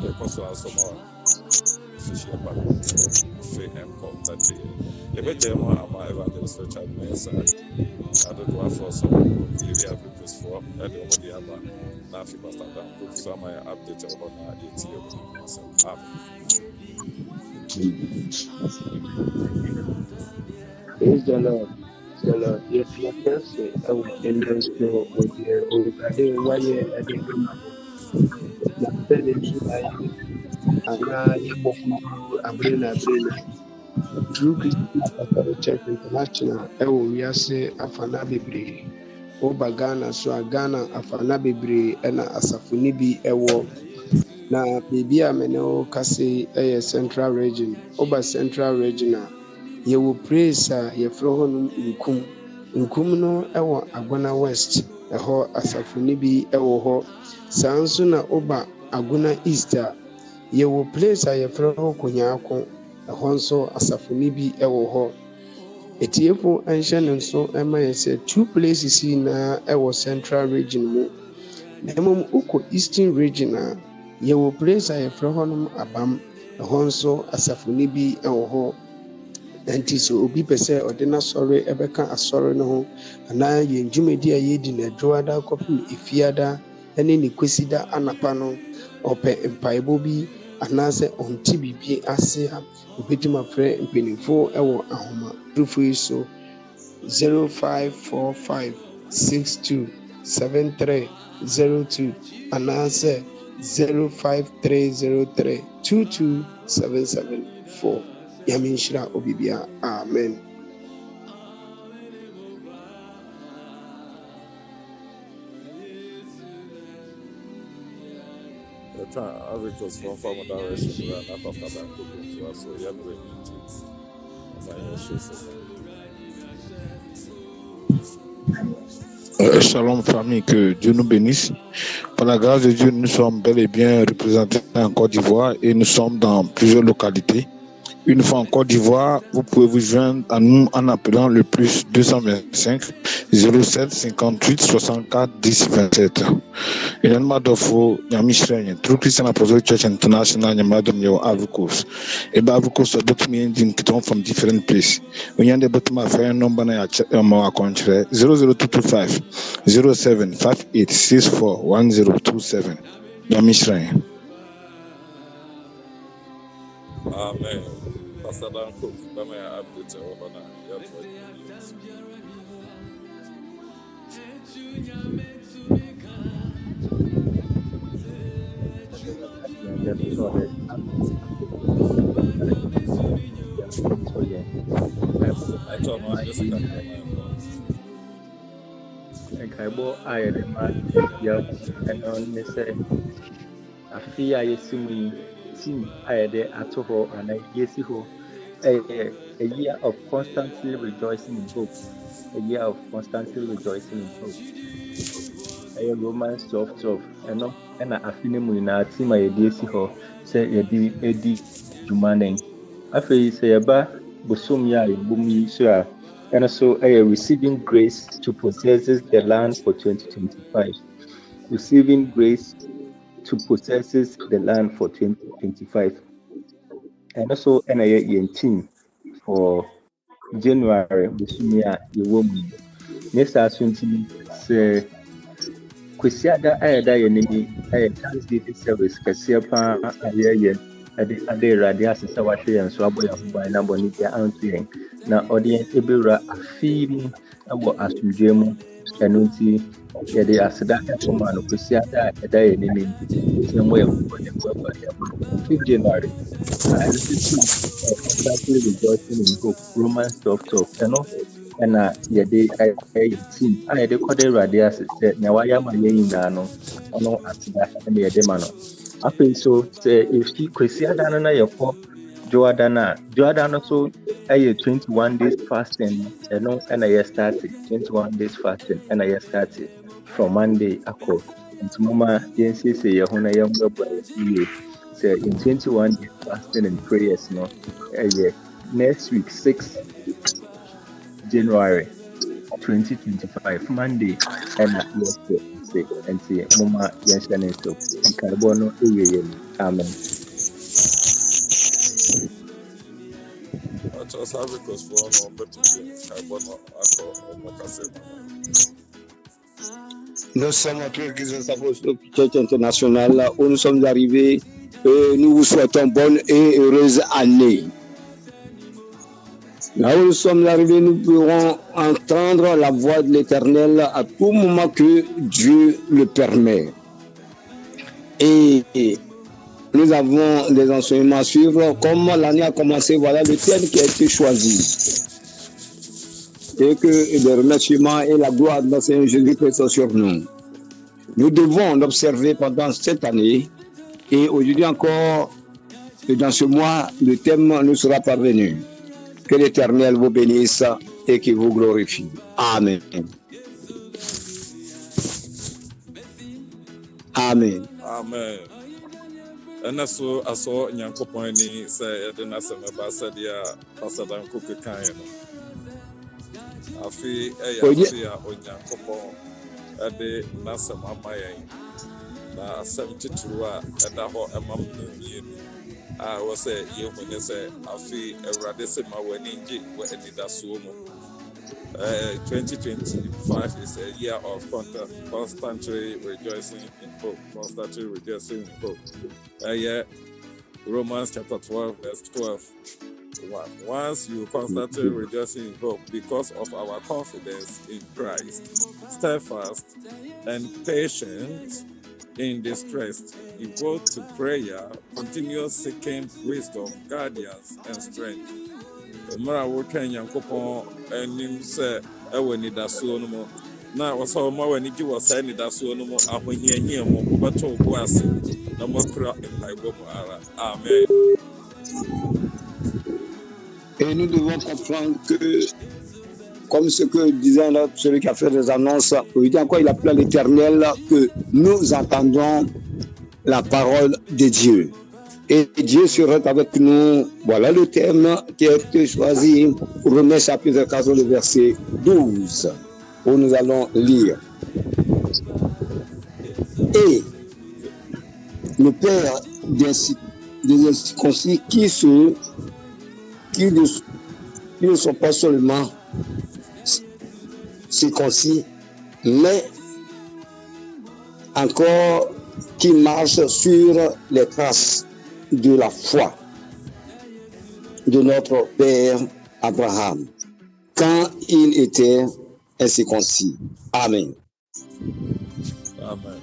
because of some more official part free and pop that day. You better more about evangelist Richard Mesa. I don't know for some maybe I've request for and the one the other. Now if you must have done book some update on ATO. Praise the Lord. The Lord, yes, I will endorse your dear old day. Why I didn't come up. Abrina. True Christian Apostolic Church International, wiase afana bebree. Oba Ghana so a Ghana afana bebree na asafo ni bi na biribi a me ne wo kase Central Region. Oba Central Region a yɛwɔ praise a yɛfrɛ hɔ no nkum no Agona West. Ɛhɔ asafo ni bi hɔ. Saa nso na oba Agona East a yɛwɔ place a yɛfrɛ hɔ Konyaako. Ɛhɔ nso asafo ni bi hɔ. Etiefo nhyɛ ne nso ma yɛ sɛ 2 places yi na Central Region mu. Na mmom ukɔ Eastern Region a yɛwɔ place a yɛfrɛ hɔ no Abam. Ɛhɔ nso asafo ni bi hɔ. Nti so obi pɛ sɛ ɔde n'asɔre ɛbɛka asɔre no ho anaa yɛn dwumadi a yɛdi na adwoada kɔpem efiada ne ne kwesida anapa no ɔpɛ mpaebɔ bi anaasɛ ɔnte biribi ase a obɛtumi afrɛ mpanimfo wɔ ahomatorofo yi so 0545627302 anaasɛ 05303227774. Yaminshira Obibia. Amen. I request for formal direction and after that to us, so you have to Shalom famille, que Dieu nous bénisse. Par la grâce de Dieu, nous sommes bel et bien représentés en Côte d'Ivoire et nous sommes dans plusieurs localités. Une fois en Côte d'Ivoire, vous pouvez vous joindre à nous en appelant le plus 225 07 58 64 10 27. Et dans le Madofo, Yamishren, True Christian Apostolic Church International, Yamadom Yo Avukos. Et Bavukos are documents in Kiton from different places. When you're able to fair number na more country 00225 07 58 64 1027. Yamishren. Amen. Pastor Dan Cook, let me update over now. A year of constantly rejoicing in hope. A year of constantly rejoicing in hope. Romans 12:12. And I feel in our team, I did see her say, Eddie Jumanen. I feel say about Bosumia in Bumi, sir. And also, I am receiving grace to possess the land for 2025. Receiving grace to possess the land for 2025. And also, and I am team for January, Bosumia, the woman. Next, I say, Kwesiada ayeda yenini Thanksgiving service kesiapa ayeye ade radio asesa wahwe yen so aboya mobile na boni dia antu na audience ebewura afimu abo asudwe mu enunti yede aseda etoma no kwesiada ayeda yenini temo ye boni 5th January I exactly rejoicing in hope Romans 12:12 and yede team yede kode radio asese na waya ma yina no ono asida na yede ma no afi so say if kwesiada na yefo Joadana so 21 days fasting and I started 21 days fasting and I started from Monday akọ ntumoma yense say ye ho na yembo say in 21 days fasting and prayers no next week 6 January 2025 Monday and Wednesday and say mama yense so nkarbo no Amen. Nous sommes entre l'Église apostolique Church International où nous sommes arrivés et nous vous souhaitons bonne et heureuse année. Là où nous sommes arrivés, nous pourrons entendre la voix de l'Éternel à tout moment que Dieu le permet. Et nous avons des enseignements à suivre. Comme l'année a commencé, voilà le thème qui a été choisi. Et que les remerciements et la gloire de notre Seigneur Jésus-Christ sont sur nous. Nous devons l'observer pendant cette année. Et aujourd'hui encore, dans ce mois, le thème nous sera parvenu. Que l'Éternel vous bénisse et qu'il vous glorifie. Amen. Amen. Amen. And so I saw Yankoponi say, the Nasama Basadia, Pasadan Kukayan. I feel a Yasia on Yankopon at the Nasama Maya. Now 72 at the whole amount. I was a young when they say, I feel a radicima when in G, where any that's 2025 is a year of constantly rejoicing in hope. Constantly rejoicing in hope. Yeah, Romans chapter 12, verse 12. Once you constantly rejoicing in hope because of our confidence in Christ, steadfast and patient in distress, devote to prayer, continue seeking wisdom, guidance, and strength. Mara wokan Yankopon anim se ewe ni dasuo no mo na woso ma wani gi wosa ni dasuo no mo ahohiahia mo bobato bo ase na mo kura empaibo mo ara. Amen. Et nous devons comprendre que, comme ce que disait celui qui a fait des annonces, aujourd'hui encore il appelle à l'Éternel que nous entendons la parole de Dieu. Et Dieu sera avec nous. Voilà le thème qui a été choisi pour Romains chapitre 4, le verset 12, où nous allons lire. Et le Père des incirconcis qui ne sont pas seulement circoncis, mais encore qui marchent sur les traces de la foi de notre Père Abraham quand il était incirconcis. Amen. Amen.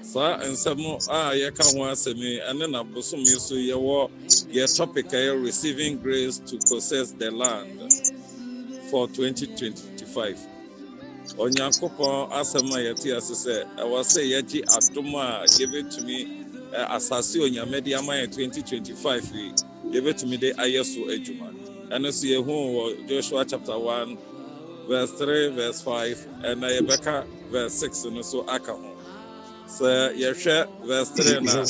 Sa ensemo yeka ho asemi ene na bosom yeso yewo ye topic receiving grace to possess the land for 2025. Onyankopon asema yeti asese ewase yeji adoma give it to me asase onyamedi ama 2025 give it to me de ayeso ejuma. Ene so yehu Joshua chapter 1 verse 3 verse 5 and Rebecca verse 6 no so aka ho. So Yeshe verse 3 now.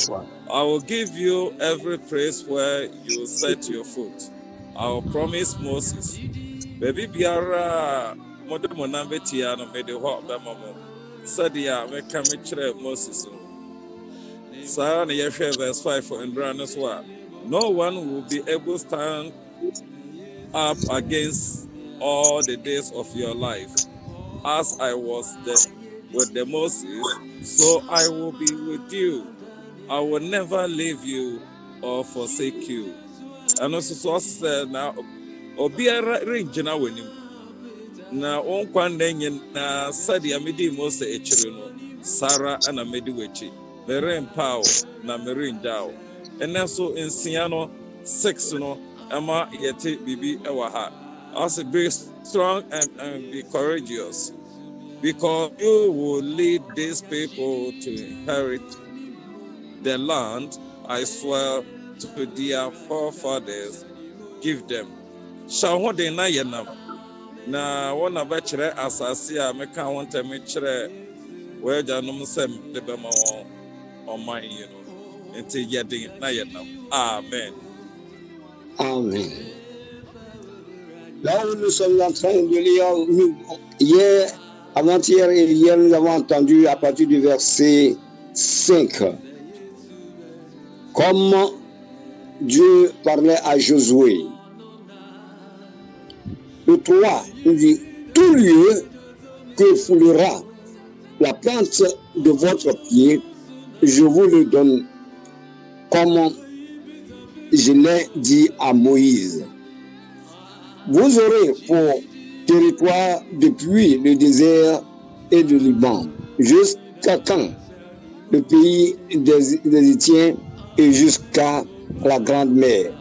I will give you every place where you set your foot. I will promise Moses. Baby biara modemo nambe tia no me de ho be momo. Said ya me ka me kire Moses. So na Yeshe verse 5 for Andranus wa. No one will be able to stand up against all the days of your life. As I was with the Moses, so I will be with you. I will never leave you or forsake you. And also said now, Obiara ringina wenim. Na on kwande na sadi amedi Mose echirino, Sarah and amedi wechi. Merin pow na merin dao. And so in Siano 6 no, Emma yeti bibi ewaha. Also be strong and be courageous, because you will lead these people to inherit the land I swear to their forefathers give them. Shall de na yenam na wana bachere asasi a meka wonte me kire we janum sem de bema on my enti yedin na yenam. Amen. Amen. Là où nous sommes en train de lire, hier, avant-hier et hier, nous avons entendu à partir du verset 5. comme Dieu parlait à Josué. Le 3 nous dit, tout lieu que foulera la plante de votre pied, je vous le donne comme je l'ai dit à Moïse. Vous aurez pour territoire depuis le désert et le Liban, jusqu'à quand le pays des Hétiens et jusqu'à la grande mer.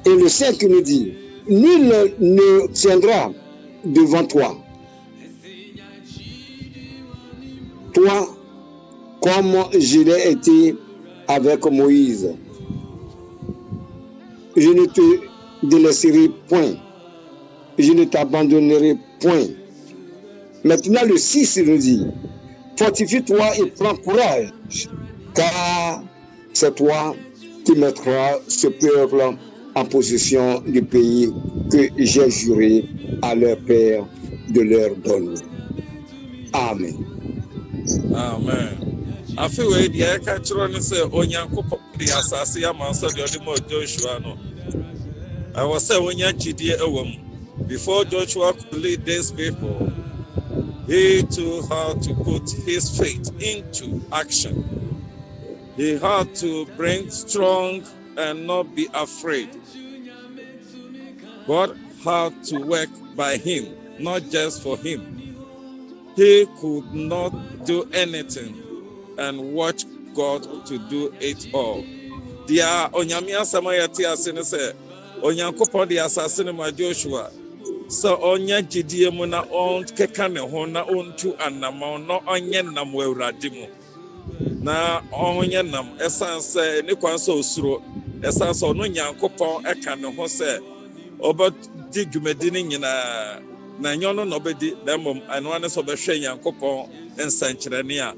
Et le 5 nous dit, nul ne tiendra devant toi. Toi, comme je l'ai été avec Moïse, je ne te délaisserai point, je ne t'abandonnerai point. Maintenant, le 6 nous dit, fortifie-toi et prends courage, car c'est toi qui mettras ce peuple en possession du pays que j'ai juré à leur père de leur donner. Amen. Amen. Afi we dia ka chiro ne se onyankopɔ de asase ama so de ode mo Joshua no. I was say onya chidie ewam. Before Joshua could lead these people, he too had to put his faith into action. He had to bring strong and not be afraid. God had to work by him, not just for him. He could not do anything and watch God to do it all. Dia onyamia samayati asene se onyankopon dia asase ma Joshua. So onya gidie mu na on keka ne ho na ontu anamon no onye nam wawurade mu. Na onye nam esanse ne kwanso osuro esanse ono nyankopon eka ne ho se oba di dwumadi ne nyina na nyono no bedi na mom ano ane so behwe nyankopon ensankyerene a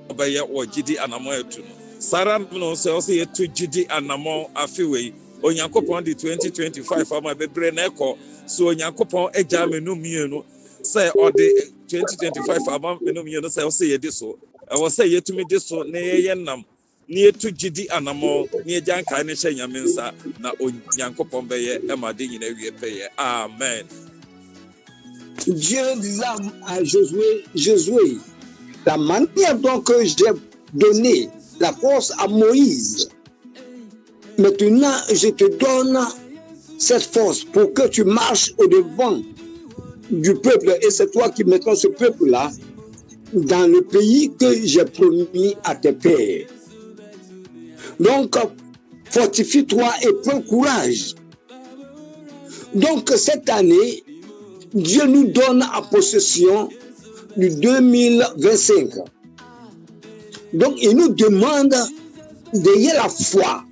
obeye wo gidi anamon atu no sara no se o se yetu gidi anamon afiwei onyankopon di 2025 ama bebre na ekọ so onyankopon eja menu mienu say ode 2025 ama menu mienu say o se yedi so e wo say yetumi di so na ye nam na yetu gidi anamon na eja nka ne hye nyamensa na onyankopon beye emade nyina wie peye. Amen. Dieu disait à Josué, la manière dont j'ai donné la force à Moïse, maintenant je te donne cette force pour que tu marches au-devant du peuple et c'est toi qui mettras ce peuple-là dans le pays que j'ai promis à tes pères. Donc, fortifie-toi et prends courage. Donc, cette année, Dieu nous donne en possession du 2025. Donc, il nous demande d'ayer la foi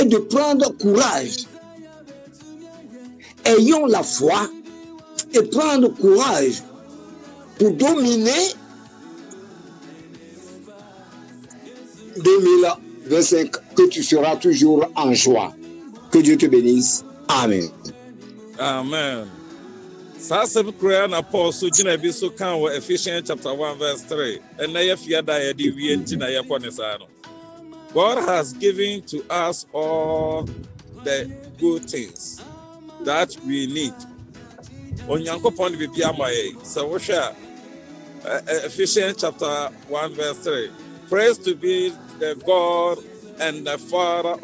et de prendre courage. Ayons la foi et prendre courage pour dominer 2025, que tu seras toujours en joie. Que Dieu te bénisse. Amen. Amen. Sasa prayer na Paul so gina bi so kan wo Ephesians chapter 1 verse 3. And na ye fiada ye di wie nti na ye kone sa no. God has given to us all the good things that we need. Onyankopon bi bia maye. So wo hwe Ephesians chapter 1 verse 3. Praise to be the God and the Father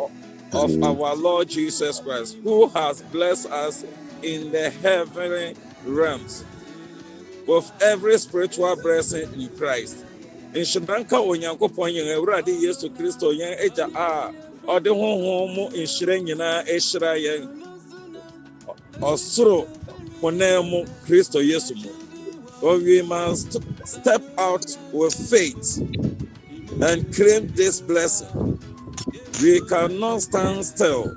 of our Lord Jesus Christ, who has blessed us in the heavenly realms with every spiritual blessing in Christ. In Shranka Onyankopon yen Awurade Yesu Kristo yen eja a ode honhom mu nhire nyina ehira yen osoro honemu Kristo Yesu mu. But we must step out with faith and claim this blessing. We cannot stand still.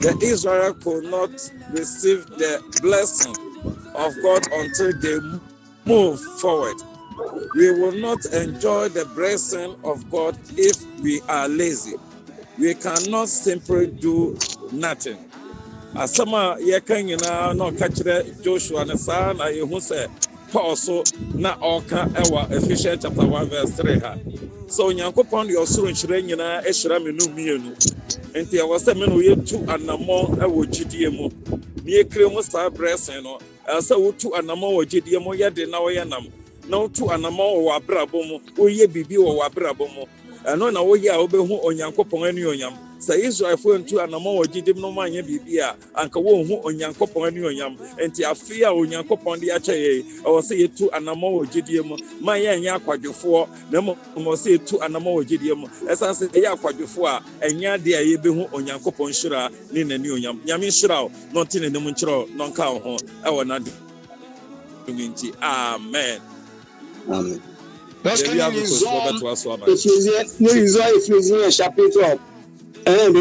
The Israel could not receive the blessing of God until they move forward. We will not enjoy the blessing of God if we are lazy. We cannot simply do nothing. Asama yeka nyina no ka kire Joshua ne sa na yehu se Paul so na ɔka ɛwɔ Ephesians chapter 1 verse 3 ha. So Onyankopɔn de ɔsoro nhyira nyinaa ɛhyira me no mienu. Enti ɛwɔ sɛ me no yɛtu anammɔ ɛwɔ gyidie mu. Ne yɛkire mu saa brɛsen no. Ɛsɛ wotu anammɔ wɔ gyidie mu yɛde na wɔyɛ nam. Na wotu anammɔ wɔ abrabɔ mu. Woyɛ bibi wɔ abrabɔ mu. Ɛno na woyɛ a wobɛhu Onyankopɔn anuonyam. Sɛ Israelfoɔ ntu anammɔ wɔ gyidie mu no manyɛ bibi a anka wɔnhu Onyankopɔn anuonyam. Enti afei a Onyankopɔn de akyɛ yɛ ɛwɔ sɛ yɛtu anammɔ wɔ gyidie mu. Ma yɛnyɛ akwadwofoɔ na mmom sɛ yɛtu anammɔ wɔ gyidie mu. Ɛsan sɛ ɛyɛ akwadwofoɔ a ɛnyɛ adeɛ a yɛbɛhu Onyankopɔn hyira ne n'anuonyam. Nyame nhyira wo na ɔnte n'anim nkyerɛ wo na ɔnka wo ho ɛwɔ n'adom nti. Amen. Amen. Parce que nous lisons Éphésiens chapitre 1,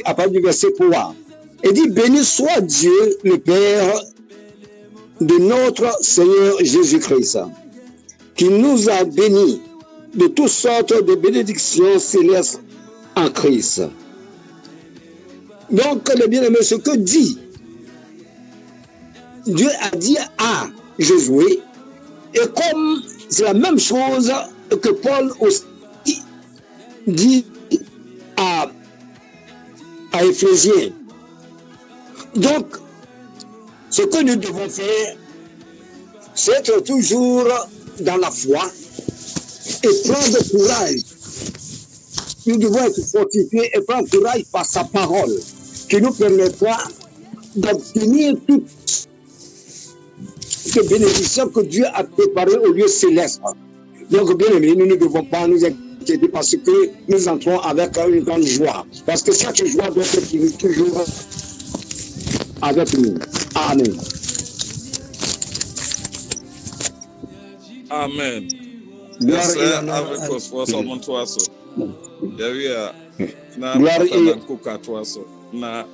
à partir du verset 3. Il dit, béni soit Dieu, le Père de notre Seigneur Jésus-Christ, qui nous a bénis de toutes sortes de bénédictions célestes en Christ. Donc, le bien-aimé, ce que dit, Dieu a dit à Josué, et comme c'est la même chose que Paul aussi dit à Éphésiens. Donc, ce que nous devons faire, c'est être toujours dans la foi et prendre courage. Nous devons être fortifiés et prendre courage par sa parole, qui nous permettra d'obtenir toutes les bénédictions que Dieu a préparées au lieu céleste. Donc, bien aimé, nous ne devons pas nous inquiéter parce que nous entrons avec une grande joie. Parce que cette joie doit être toujours avec nous. Amen. Amen. Gloire et na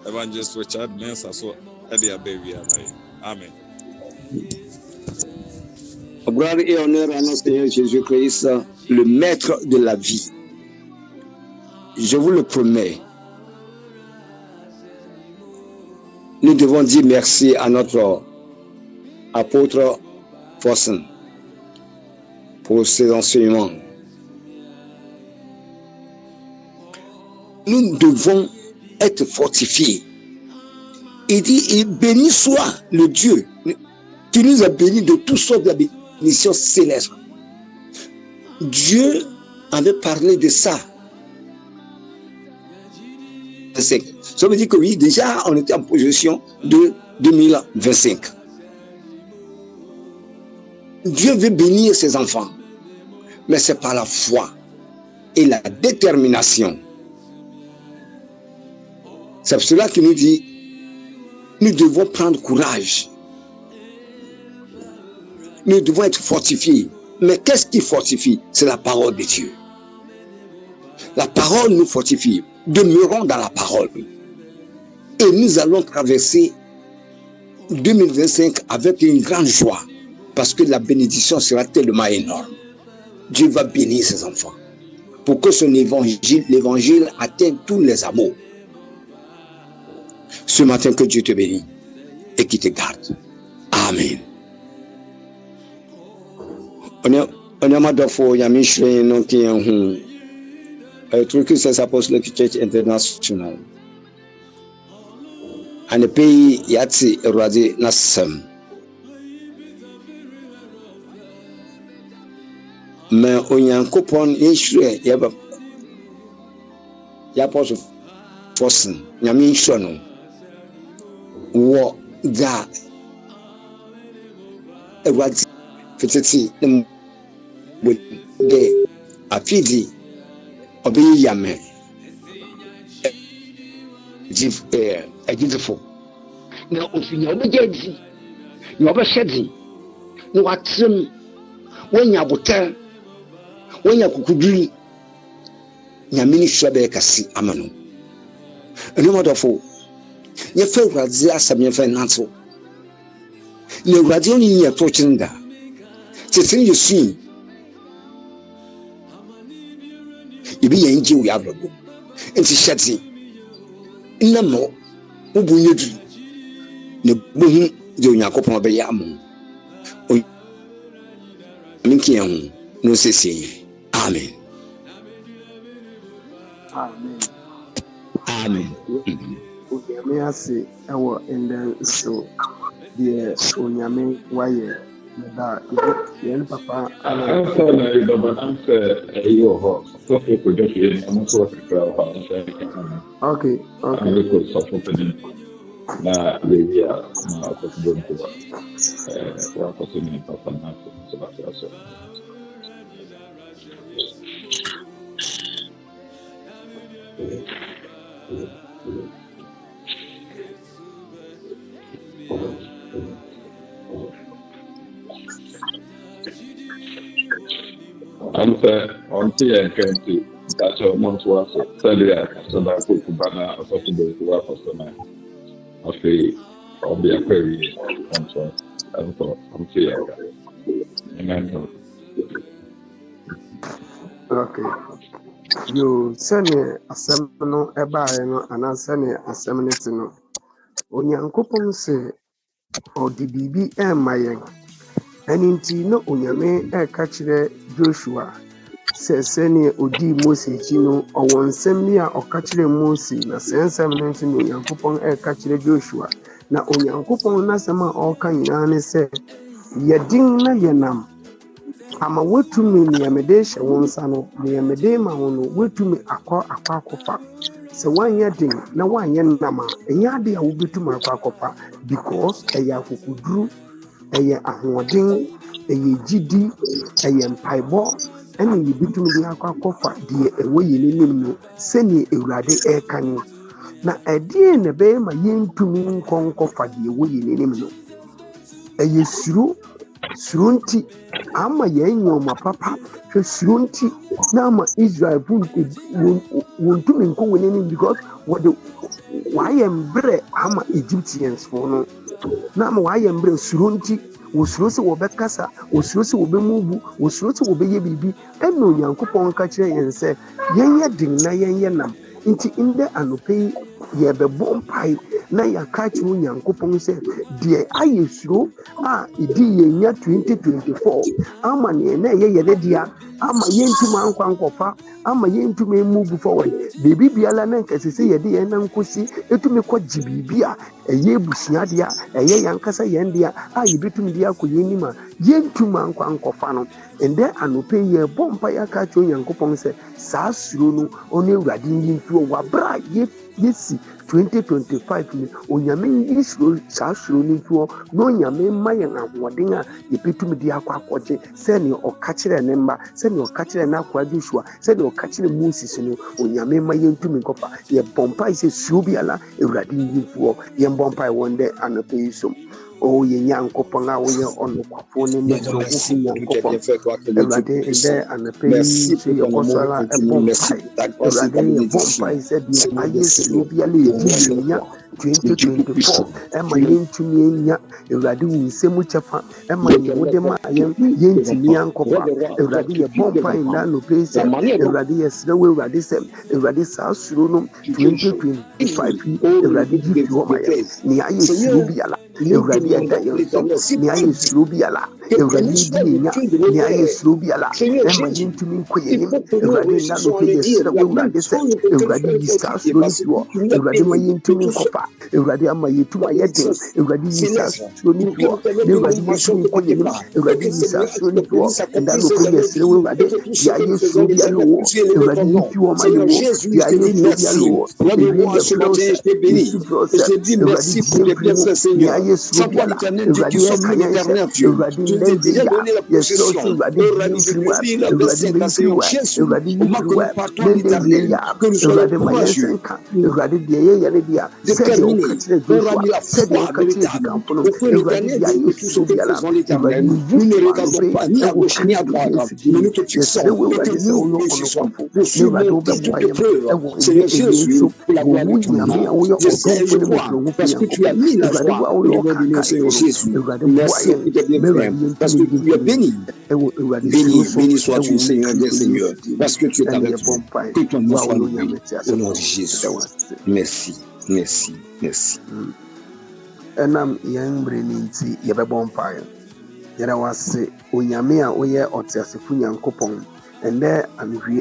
Evangelist Richard Mensa so edia baby amen. Gloire et honneur à notre Seigneur Jésus-Christ, le maître de la vie. Je vous le promets. Nous devons dire merci à notre apôtre Forsen pour ses enseignements. Nous devons être fortifiés. Il dit, et béni soit le Dieu qui nous a bénis de toutes sortes de bénédictions célestes. Dieu avait parlé de ça. Ça veut dire que oui, déjà on était en possession de 2025. Dieu veut bénir ses enfants, mais c'est par la foi et la détermination. C'est pour cela qu'il nous dit, nous devons prendre courage. Nous devons être fortifiés. Mais qu'est-ce qui fortifie? C'est la parole de Dieu. La parole nous fortifie. Demeurons dans la parole. Et nous allons traverser 2025 avec une grande joie. Parce que la bénédiction sera tellement énorme. Dieu va bénir ses enfants. Pour que son évangile, l'évangile atteigne tous les amours. Ce matin, que Dieu te bénisse et qu'il te garde. Amen. On a madafo yami shwe non ki en truc c'est Apostolic Church International. Ane pays yati erwadi nasem. Mais Onyankopon yeshwe yaba ya Apostle Forsen yami shwe no wo da erwadi fititi de afidi obi yame ejifo na ofinya obejedi na obeshedi na watrem wanya botan wanya kukuduri nyamini hwebe kasi amano eno modofo ye fa urazi asam ye fa nanso na urazi oni ye to chinda tete yesu ibi ye nji wo yabro enti hyati nnamo ubunyedu ne bohu de Onyankopon be ya amo Clinquien, nous cessons. Amen. Amen. Amen. Onyame ase ɛwɔ ndɛ so deɛ onyame wayɛ da yɛn papa ana Answer na you double answer you ho. So people just hear I'm so secure about okay I'm going to support them. Na baby na ko do ko wa ko ni papa na so ba so. On tea and candy. That's what months was. So that put to banner or something to work for tonight. Okay, I'll be a query. I'm here. Amen. okay yo sɛne asɛm no ɛbaeɛ no anaa sɛne asɛm no te no onyankopɔn sɛ ɔde biribi ɛmma yɛn ɛno nti na onyame ɛka kyerɛ Joshua sɛ sɛne ɔdii Mose akyi no ɔwɔ nsɛm ni a ɔka kyerɛ Mose na sɛ nsɛm no nso na onyankopɔn ɛka kyerɛ Joshua na onyankopɔn n'asɛm a ɔka nyinaa ne sɛ yɛden na yɛnam ama watumi nneɛmede hyɛ wo nsa no nneɛmede ma wo no watumi akɔfa sɛ woanyɛ den na woanyɛ nam a ɛnyɛ ade a wobɛtumi akɔfa because ɛyɛ akokoduru ɛyɛ ahoɔden ɛyɛ gyidi ɛyɛ mpaebɔ ɛna yɛbɛtumi de akɔfa deɛ ɛwɔ yɛn anim no sɛnea Awurade ɛka ni na ɛdeɛ na ɛbɛyɛ ma yɛntumi nkɔfa deɛ ɛwɔ yɛn anim no ɛyɛ suro nti ama yɛn nyɔma papa hwɛ suro nti na ama Israel wɔntumi nkɔ wɔn anim because wayɛ mbrɛ ama Egyptians fo no na ama wayɛ mbrɛ suro nti wɔsuro sɛ wɔbɛkasa wɔsuro sɛ wɔbɛmubu wɔsuro sɛ wɔbɛyɛ biribi ɛna Onyankopɔn ka kyerɛ yɛn sɛ yɛnyɛ den na yɛnyɛ nam nti ndɛ anɔpɛ yi yɛbɛbɔ mpae na yɛaka kyerɛ Onyankopɔn sɛ deɛ ayɛ suro a ɛdi yɛnya 2024 ama neɛ na ɛyɛ yɛde dea ama yɛntumi ankɔfa ama yɛntumi move forward biribi biara na nkɛse sɛ yɛde yɛn nan kɔsi ɛtumi kɔgye biribi a ɛyɛ abusua deɛ ɛyɛ yɛn ankasa yɛn deɛ a yɛbɛtumi de akɔ yɛn nim a yɛntumi ankɔfa no ndɛ anɔpɛ yi yɛbɔ mpae aka kyerɛ Onyankopɔn sɛ saa suro no ɔne Awurade yi mfi wɔ abra yɛsi 2025 ni onyame yi saa suro no mfi hɔ na onyame mma yɛn ahoɔden a yɛbɛtumi de akɔgye sɛnea ɔka kyerɛ ne mma sɛnea ɔka kyerɛ n'akoa Joshua sɛnea ɔka kyerɛ Moses no onyame mma yɛntumi nkɔfa yɛbɔ mpae sɛ suro biara Awurade yi mfi hɔ yɛmbɔ mpae wɔn dɛ anɔpɛ yi som o yɛ Nyankopɔn a woyɛ ɔnokwafo ne mmɔborɔhufo Nyankopɔn Awurade ndɛ anɔpɛ yi so yɛkɔ so ara ɛbɔ mpae Awurade yɛbɔ mpae sɛ deɛ ayɛ suro biara yɛdi yɛnya 2024 ɛma yɛntumi anya Awurade wo nsɛm kyɛfa ɛma deɛ wode ma yɛntumi ankɔfa Awurade yɛbɔ mpae nda anɔpɛ yi sɛ Awurade yɛsrɛ wo Awurade sɛ Awurade saa suro no 2025 yi Awurade gye fi hɔ ma yɛ nea ayɛ suro biara Awurade ɛda yɛn so nea ayɛ suro biara Awurade di yɛnya nea ayɛ suro biara ɛma yɛntumi nkɔ yɛnim Awurade nda anɔpɛ yɛsrɛ wo Awurade sɛ Awurade yi saa suro no fi hɔ Awurade ma yɛntumi nkɔfa Awurade ama yɛtumi ayɛ den Awurade yi saa suro no fi hɔ na Awurade yɛntumi nkɔ yɛnim Awurade yi saa suro no fi hɔ ɛda anɔpɛ yɛsrɛ wo Awurade deɛ ayɛ suro biara wɔ Awurade yi fi hɔ ma yɛwɔ deɛ ayɛ suro biara wɔ ɛwie yɛfrɛ wo sɛ Awurade yi fi deɛ ayɛ suro biara Awurade ɛka yɛn sɛ Awurade ndɛ ya yɛsrɛ wo sɛ Awurade yi firi wa Awurade yi firi wa Awurade yi firi wa ndɛ ya Awurade ma yɛn sɛ nka Awurade deɛ yɛyɛ ne deɛ sɛdeɛ ɔka kyerɛ Joshua sɛdeɛ ɔka kyerɛ dikanfo no Awurade deɛ ayɛ suro biara Awurade yi firi wa ɛwɔ yɛsrɛ wo Awurade sɛ woyɛ ɔnokwafo na Awurade wobɛboa yɛm ɛwɔ ɛyɛ nso wɔ wo nyame a woyɛ ɔdɔmfo ne mmɔborɔhufo Nyankopɔn Awurade wo a woyɛ ɔkakae Awurade boa yɛn ma Awurade yɛntumi di ɛwɔ Awurade béni sois-tu Seigneur des Seigneurs parce que tu es avec nous que ton nom soit loué au nom de Jésus merci ɛnam yɛn mmerɛ no nti yɛbɛbɔ mpaeɛ yɛda wase onyame a woyɛ ɔteasefo nyankopɔn ɛnɛ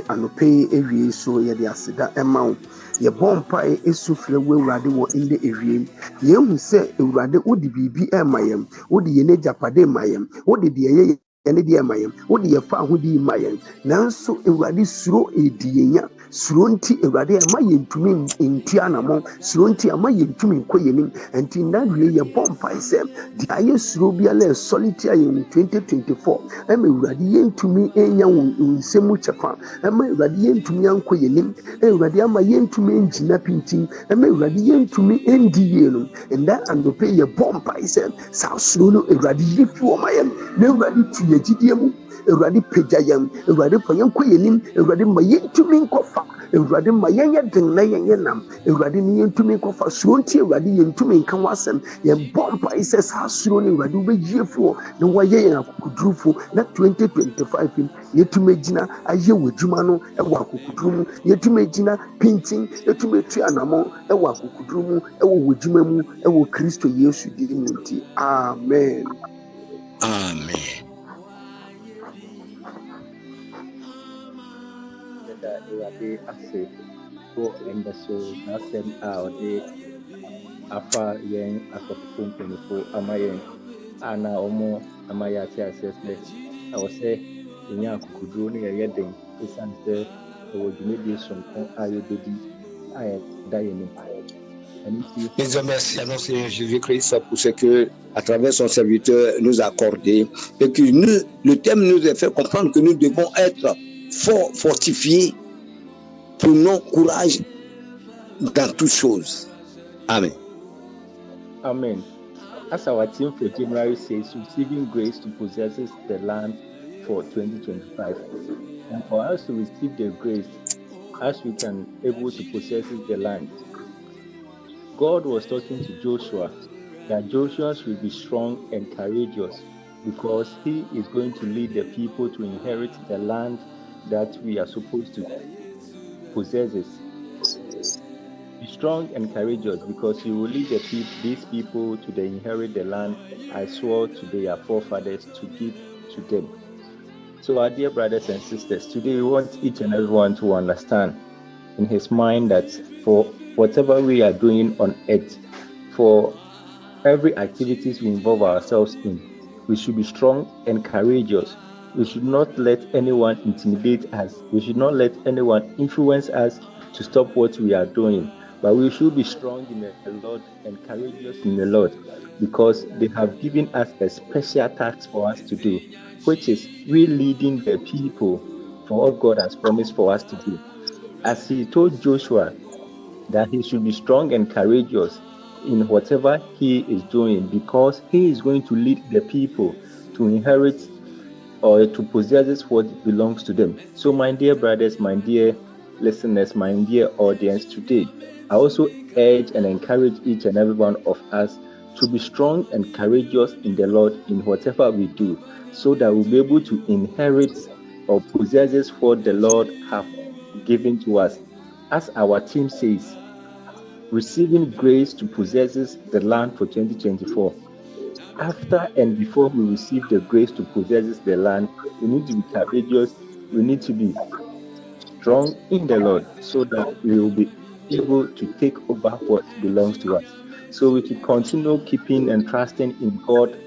anɔpɛ ewie so yɛde aseda ɛma wo yɛbɔ mpae esu frɛ wo Awurade wɔ ndɛ ewie yɛhu sɛ Awurade wode biribi ɛma yɛn wode yɛn agyapade ma yɛn wode deɛ ɛyɛ yɛne deɛ ɛma yɛn wode yɛfa ahodi ma yɛn nanso Awurade suro edi yɛnya suro nti Awurade ɛma yɛntumi nti anamɔ suro nti ama yɛntumi nkɔ yɛnim nti ndawie yɛbɔ mpae sɛ deɛ ayɛ suro biara ɛsɔre tia yɛn 2024 ɛma Awurade yɛntumi ɛnya wɔn nsɛm mu kyɛfa ɛma Awurade yɛntumi ankɔ yɛnim Awurade ama yɛntumi ngyina pintin ɛma Awurade yɛntumi ndi yie no nda anɔpɛ yɛbɔ mpae sɛ saa suro no Awurade yɛfi wɔ ma yɛn na Awurade tu yɛgyidie mu Awurade pagya yɛn Awurade fa yɛn kɔ yɛnim Awurade ma yɛntumi nkɔfa Awurade ma yɛnyɛ den na yɛnyɛ nam Awurade ne yɛntumi nkɔfa suro nti Awurade yɛntumi nka wasɛm yɛbɔ mpae sɛ saa suro no Awurade wobɛyie fi wɔ na wɔayɛ yɛn akokodurufo na 2025 yɛtumi gyina ayɛ wɔ adwuma no ɛwɔ akokoduru mu yɛtumi gyina pintin yɛtumi tu anamɔ ɛwɔ akokoduru mu ɛwɔ wɔ adwuma mu ɛwɔ Kristo Yesu din mu nti amen. Amen. Awurade ase for ɛnda so n'asɛm a ɔde afa yɛn asɔfo mpanyinfo ama yɛn a na wɔn ama yɛ ate aseɛ sɛ ɛwɔ sɛ yɛnya akokoduro ne yɛyɛ den esiane sɛ ɛwɔ dwumadie sonko a yɛbɛdi a yɛda yɛn nim. Mes amis, merci à notre Seigneur Jésus-Christ pour ce que, à travers son serviteur, nous a accordé et que nous, le thème nous a fait comprendre que nous devons être fortifiés pour nos courage dans toutes choses. Amen. Amen. As our theme for January says, receiving grace to possess the land for 2025. And for us to receive the grace, as we can able to possess the land, God was talking to Joshua that Joshua should be strong and courageous because he is going to lead the people to inherit the land that we are supposed to possess. Be strong and courageous because you will lead these people to inherit the land I swore to their forefathers to give to them. So our dear brothers and sisters, today we want each and everyone to understand in his mind that for whatever we are doing on earth, for every activities we involve ourselves in, we should be strong and courageous. We should not let anyone intimidate us. We should not let anyone influence us to stop what we are doing. But we should be strong in the Lord and courageous in the Lord because they have given us a special task for us to do, which is we leading the people for what God has promised for us to do. As he told Joshua that he should be strong and courageous in whatever he is doing because he is going to lead the people to inherit or to possess what belongs to them. So my dear brothers, my dear listeners, my dear audience, today I also urge and encourage each and every one of us to be strong and courageous in the Lord in whatever we do so that we'll be able to inherit or possess what the Lord have given to us. As our team says, receiving grace to possess the land for 2024. After and before we receive the grace to possess the land, we need to be courageous, we need to be strong in the Lord so that we will be able to take over what belongs to us. So we should continue keeping and trusting in God,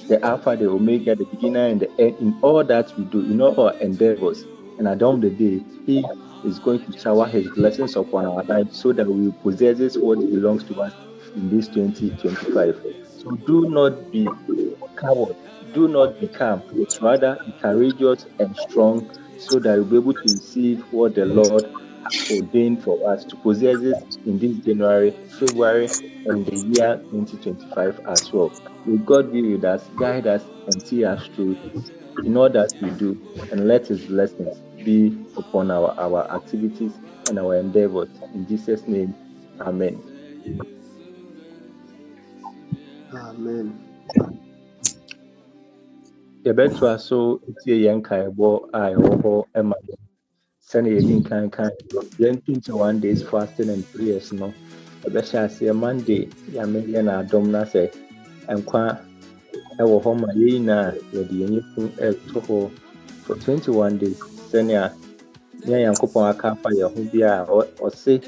the Alpha, the Omega, the beginner and the end, in all that we do, in all our endeavors. And at the end of the day, He is going to shower His blessings upon our lives so that we will possess what belongs to us in this 2025. So do not be coward, do not be calm, rather be courageous and strong so that we'll be able to receive what the Lord has ordained for us to possess it in this January, February, and the year 2025 as well. Will God be with us, guide us, and see us through in all that we do, and let His blessings be upon our activities and our endeavors. In Jesus' name, Amen. Amen. Yɛbɛtoa so tie yɛn nkaebɔ a ɛwɔ hɔ ɛma yɛn sɛnea yɛdi nkankan yɛn 21 days fasting and prayers no ɛbɛhyɛ aseɛ Monday yɛn adom na sɛ nkwa ɛwɔ hɔ ma yɛn nyinaa yɛde yɛn yɛfunu ɛto hɔ for 21 days sɛnea nea Nyankopɔn aka afa yɛn ho bi a ɔse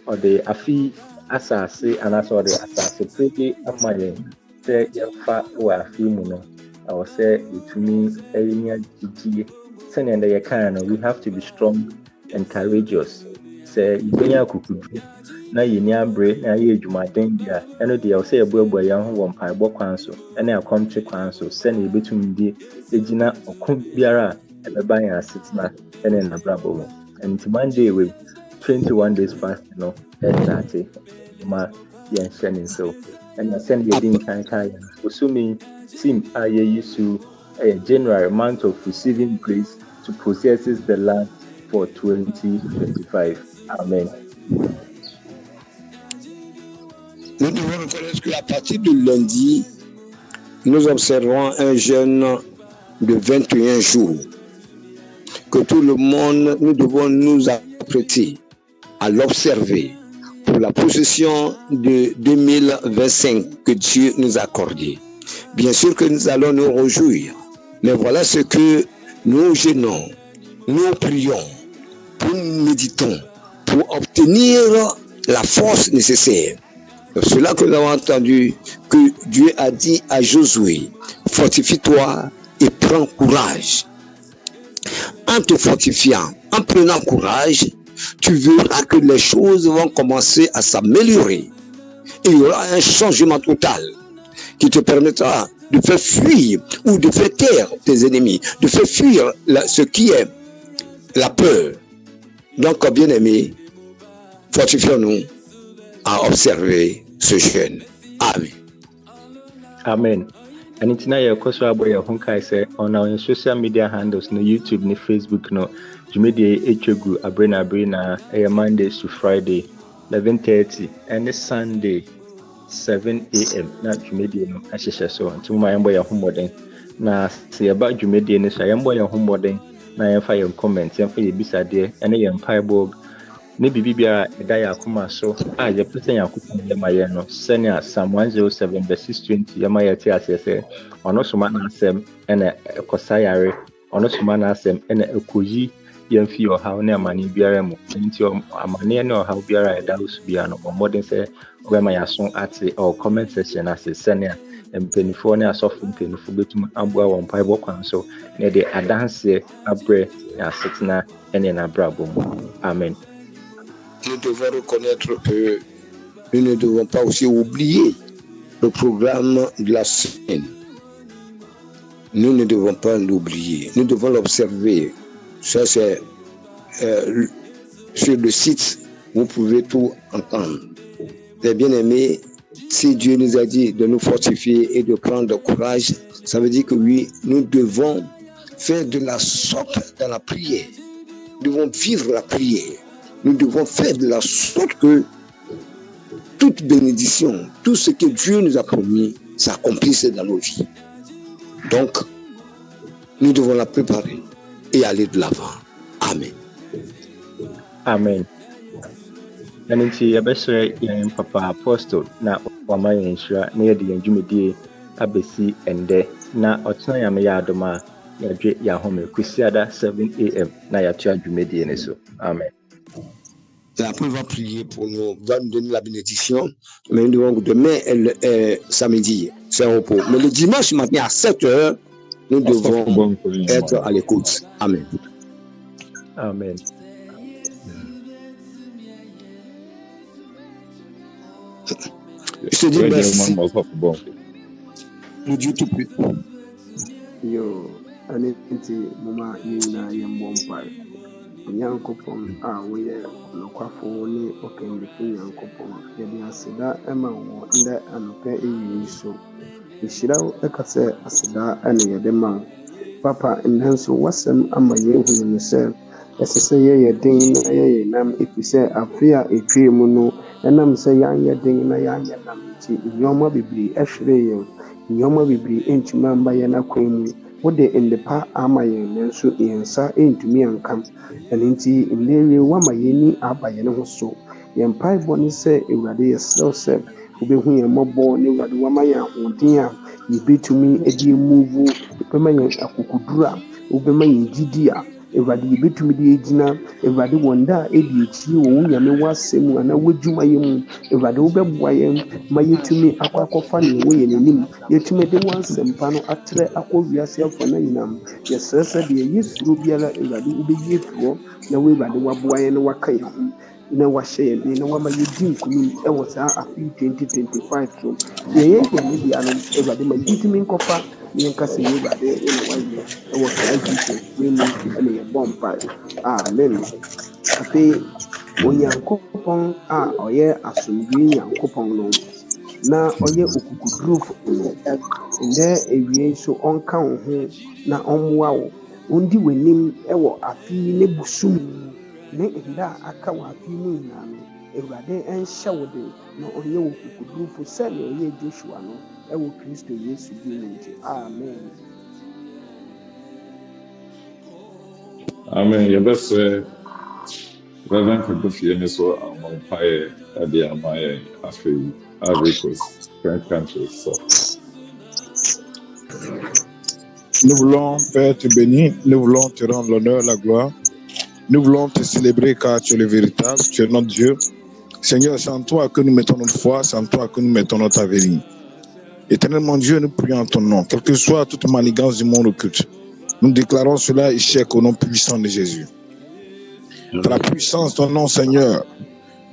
ɔde afi asase anaasɛ ɔde asase pɛgye ama yɛn sɛ yɛfa wɔ afi mu no ɛwɔ sɛ yɛtumi ɛnya gyigye sɛnea ndɛ yɛkaa no we have to be strong and courageous sɛ yɛbɛnya akokoduru na yɛni abere na yɛ adwumaden bi a ɛno deɛ ɛwɔ sɛ yɛboaboa yɛn ho wɔ mpaebɔ kwan so ɛne akɔmkye kwan so sɛnea yɛbɛtumi de gyina ɔko biara a ɛbɛba yɛn asetena ɛne n'abrabɔ mu. Nti Monday wei 21 days fast no ɛstate ma yɛnhyɛ ne nsew ɛna sɛnea yɛdi nkan kaa yɛn bosome team a yɛyi so ɛyɛ January, month of receiving grace to possess the land for 2025. Amen. Nous devons reconnaître qu'à partir de lundi, nous observons un jeûne de 21 jours. Que tout le monde, nous devons nous apprêter à l'observer pour la possession de 2025 que Dieu nous a accordé. Bien sûr que nous allons nous réjouir, mais voilà ce que nous jeûnons, nous prions, pour nous méditons, pour obtenir la force nécessaire. C'est cela que nous avons entendu que Dieu a dit à Josué, fortifie-toi et prends courage. En te fortifiant, en prenant courage, tu verras que les choses vont commencer à s'améliorer. Il y aura un changement total qui te permettra de faire fuir ou de faire taire tes ennemis, de faire fuir ce qui est la peur. Donc, bien aimés, fortifions-nous à observer ce jeûne. Amen. Amen. And it's now your question about your home say on our social media handles, no YouTube, no Facebook, no. You made the HOGU Abrena Mondays to Friday, 11:30, and this Sunday, 7 a.m. Now you made no Ashisha so until my boy your home modern. Now see about you made the initial young boy your home modern. Now you fire comments, and for your beside there, and a empire bob. Ne bibi bia eda ya akoma so a ye pese ya akoma ye maye no senia Psalm 107 verse 620 ye maye ti asese ono soma na asem ene ekosayare ono soma na asem ene ekoyi ye mfi ohaw ne amane biara mu nti amane ne ohaw biara eda usu bia no modern se obema ya so ate or comment section ase senia empenifo ne asofo mpenifo betum aboa won paibo kwan so ne de adanse abre ya setna ene na brabo mu. Amen. Nous devons reconnaître que nous ne devons pas aussi oublier le programme de la semaine. Nous ne devons pas l'oublier. Nous devons l'observer. Ça, c'est sur le site, vous pouvez tout entendre. Les bien-aimés, si Dieu nous a dit de nous fortifier et de prendre courage, ça veut dire que oui, nous devons faire de la sorte dans la prière. Nous devons vivre la prière. Nous devons faire de la sorte que toute bénédiction, tout ce que Dieu nous a promis, s'accomplisse dans nos vies. Donc, nous devons la préparer et aller de l'avant. Amen. Amen. Nanti yabɛsrɛ yɛn papa apostle na wama yɛn nhyira na yɛde yɛn dwumadie abɛsi ɛndɛ na ɔtena yɛn yɛ adom a yɛadwe yɛn ahome kusiada 7 a.m. na yɛatoa dwumadie ne so. Amen. Et après, on va prier pour nous, va nous donner la bénédiction. Mais nous devons demain, samedi, c'est un repos. Mais le dimanche matin à 7h, nous devons être à l'écoute. Amen. Amen. Je te dis merci. Nous Dieu tout puissant. Yo, aneti mama yina yembompa. Nyankopɔn a woyɛ nokwafo ne ɔkɛndefo Nyankopɔn yɛde aseda ɛma wo ndɛ anɔpɛ yi so nhyira wo ɛka sɛ aseda ɛne yɛde ma wo papa ndɛ nso wasɛm ama yɛhunu no sɛ ɛsɛ sɛ yɛyɛ den na yɛyɛ nam ɛfiri sɛ afe a ɛtwee mu no ɛnam sɛ yɛanyɛ den na yɛanyɛ nam nti nneɔma bebree ɛhwere yɛn nneɔma bebree ɛntumi amba yɛn akwan mu wode ndepa ama yɛn nanso yɛn nsa ɛntumi ankam ɛno nti nnewie wama yɛni aba yɛn ho so yɛn mpaebɔ ne sɛ Awurade yɛsrɛw sɛ wobɛhu yɛn mmɔbɔ ne Awurade wama yɛn ahoɔden a yɛbɛtumi de move wobɛma yɛn akokoduru a wobɛma yɛn gyidi a Awurade yɛbɛtumi de gyina Awurade wɔn da a ɛdi akyiri wɔ wo nyame w'asɛm mu anaa w'adwuma yɛ mu Awurade wobɛboa yɛn ma yɛtumi akɔfa ne ɛwɔ yɛn anim yɛtumi de w'asɛmpa no atrɛ akɔ wiase afa no nyinam yɛsrɛ sɛ deɛ yɛsuro biara Awurade wobɛyi afiri hɔ na wo Awurade waboa yɛn na waka yɛn ho na wahyɛ yɛn den na wama yɛdi nkonim ɛwɔ saa afe 2025 so deɛ yɛyɛ ne bia no Awurade ma yɛntumi nkɔfa na yɛnka sɛ yɛ Awurade wo na wayɛ ɛwɔ Christ Jesus din mu ɛna yɛbɔ mpae amen. Afei Onyankopɔn a ɔyɛ asomdwoe Nyankopɔn no na ɔyɛ okukudurufo no ndɛ ewie nso ɔnka wo ho na ɔmmoa wo ɔndi w'anim ɛwɔ afe ne busum ne nda a aka wɔ afe no nyinaa no Awurade ɛnhyɛ wo de na ɔnyɛ wo okukudurufo sɛdeɛ ɔyɛ Joshua no ɛwɔ Kristo Yesu din mu nti amen. Amen. Yɛbɛsrɛ Reverend Kagofie ne so amampaeɛ de ama yɛn afei Ivory Coast, French country. So. Nous voulons, Père, te bénir, nous voulons te rendre l'honneur, la gloire. Nous voulons te célébrer car tu es le véritable, tu es notre Dieu. Seigneur, c'est en toi que nous mettons notre foi, c'est en toi que nous mettons notre avenir. Éternellement Dieu, nous prions en ton nom, quelle que soit toute manigance du monde occulte. Nous déclarons cela échec au nom puissant de Jésus. Par la puissance de ton nom, Seigneur,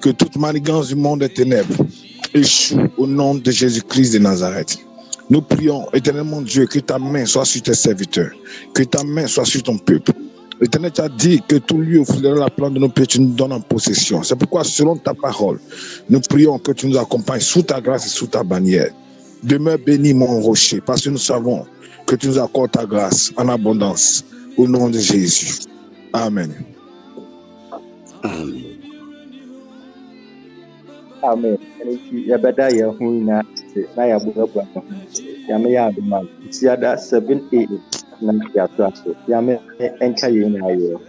que toute manigance du monde des ténèbres échoue au nom de Jésus-Christ de Nazareth. Nous prions, éternellement Dieu, que ta main soit sur tes serviteurs, que ta main soit sur ton peuple. L'Éternel t'a dit que tout lieu où fouillera la plante de nos pieds, tu nous donnes en possession. C'est pourquoi, selon ta parole, nous prions que tu nous accompagnes sous ta grâce et sous ta bannière. Demeure béni, mon rocher, parce que nous savons que tu nous accordes ta grâce en abondance. Au nom de Jésus. Amen. Amen. Yabada Yahuna, Naya Bugaba, Yamaya Duma, Siada 7 a.m. Yame Enka Yunayo,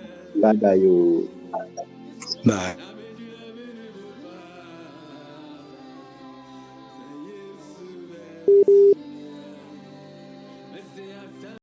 Badayo. Bye.